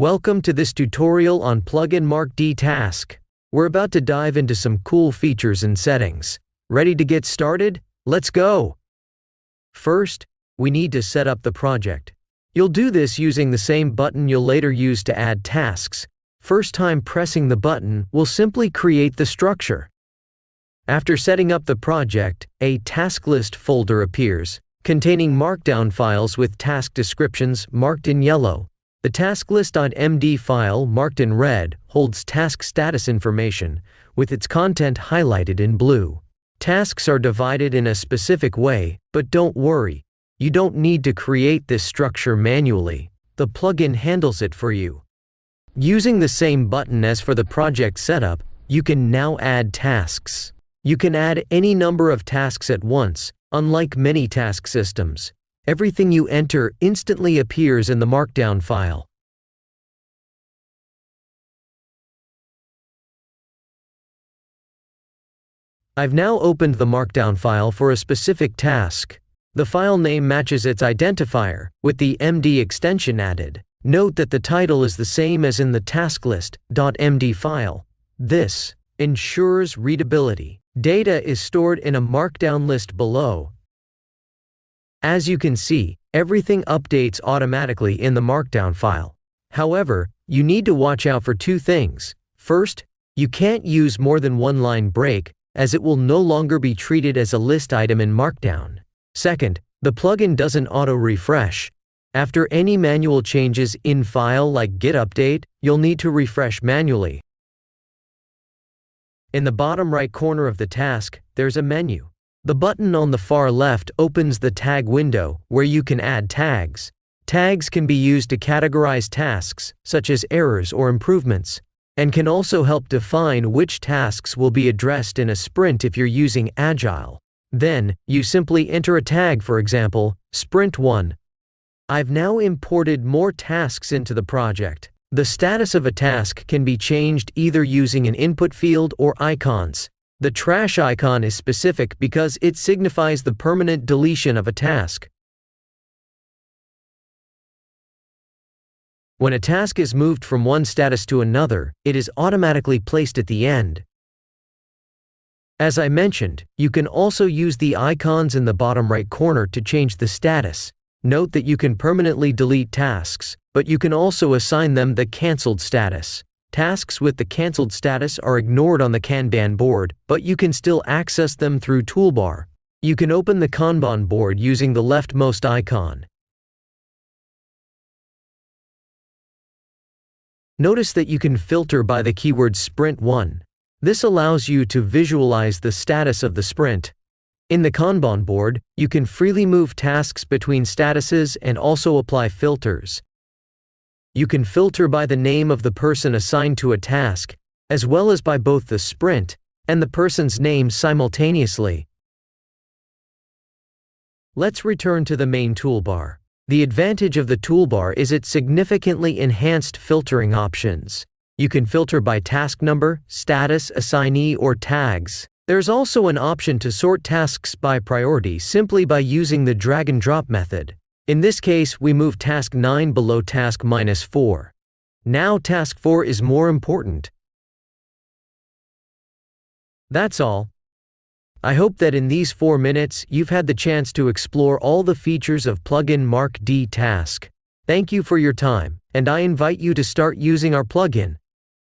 Welcome to this tutorial on plugin MarkdTask. We're about to dive into some cool features and settings. Ready to get started? Let's go! First, we need to set up the project. You'll do this using the same button you'll later use to add tasks. First time pressing the button will simply create the structure. After setting up the project, a task list folder appears, containing Markdown files with task descriptions marked in yellow. The tasklist.md file, marked in red, holds task status information, with its content highlighted in blue. Tasks are divided in a specific way, but don't worry, you don't need to create this structure manually. The plugin handles it for you. Using the same button as for the project setup, you can now add tasks. You can add any number of tasks at once, unlike many task systems. Everything you enter instantly appears in the Markdown file. I've now opened the Markdown file for a specific task. The file name matches its identifier, with the MD extension added. Note that the title is the same as in the tasklist.md file. This ensures readability. Data is stored in a Markdown list below. As you can see, everything updates automatically in the Markdown file. However, you need to watch out for two things. First, you can't use more than one line break, as it will no longer be treated as a list item in Markdown. Second, the plugin doesn't auto-refresh. After any manual changes in file like git update, you'll need to refresh manually. In the bottom right corner of the task, there's a menu. The button on the far left opens the tag window, where you can add tags. Tags can be used to categorize tasks, such as errors or improvements, and can also help define which tasks will be addressed in a sprint if you're using Agile. Then, you simply enter a tag, for example, Sprint 1. I've now imported more tasks into the project. The status of a task can be changed either using an input field or icons. The trash icon is specific because it signifies the permanent deletion of a task. When a task is moved from one status to another, it is automatically placed at the end. As I mentioned, you can also use the icons in the bottom right corner to change the status. Note that you can permanently delete tasks, but you can also assign them the cancelled status. Tasks with the cancelled status are ignored on the Kanban board, but you can still access them through toolbar. You can open the Kanban board using the leftmost icon. Notice that you can filter by the keyword Sprint 1. This allows you to visualize the status of the sprint. In the Kanban board, you can freely move tasks between statuses and also apply filters. You can filter by the name of the person assigned to a task, as well as by both the sprint and the person's name simultaneously. Let's return to the main toolbar. The advantage of the toolbar is its significantly enhanced filtering options. You can filter by task number, status, assignee, or tags. There's also an option to sort tasks by priority simply by using the drag and drop method. In this case, we move task 9 below task -4. Now task 4 is more important. That's all. I hope that in these 4 minutes, you've had the chance to explore all the features of plugin MarkdTask. Thank you for your time, and I invite you to start using our plugin.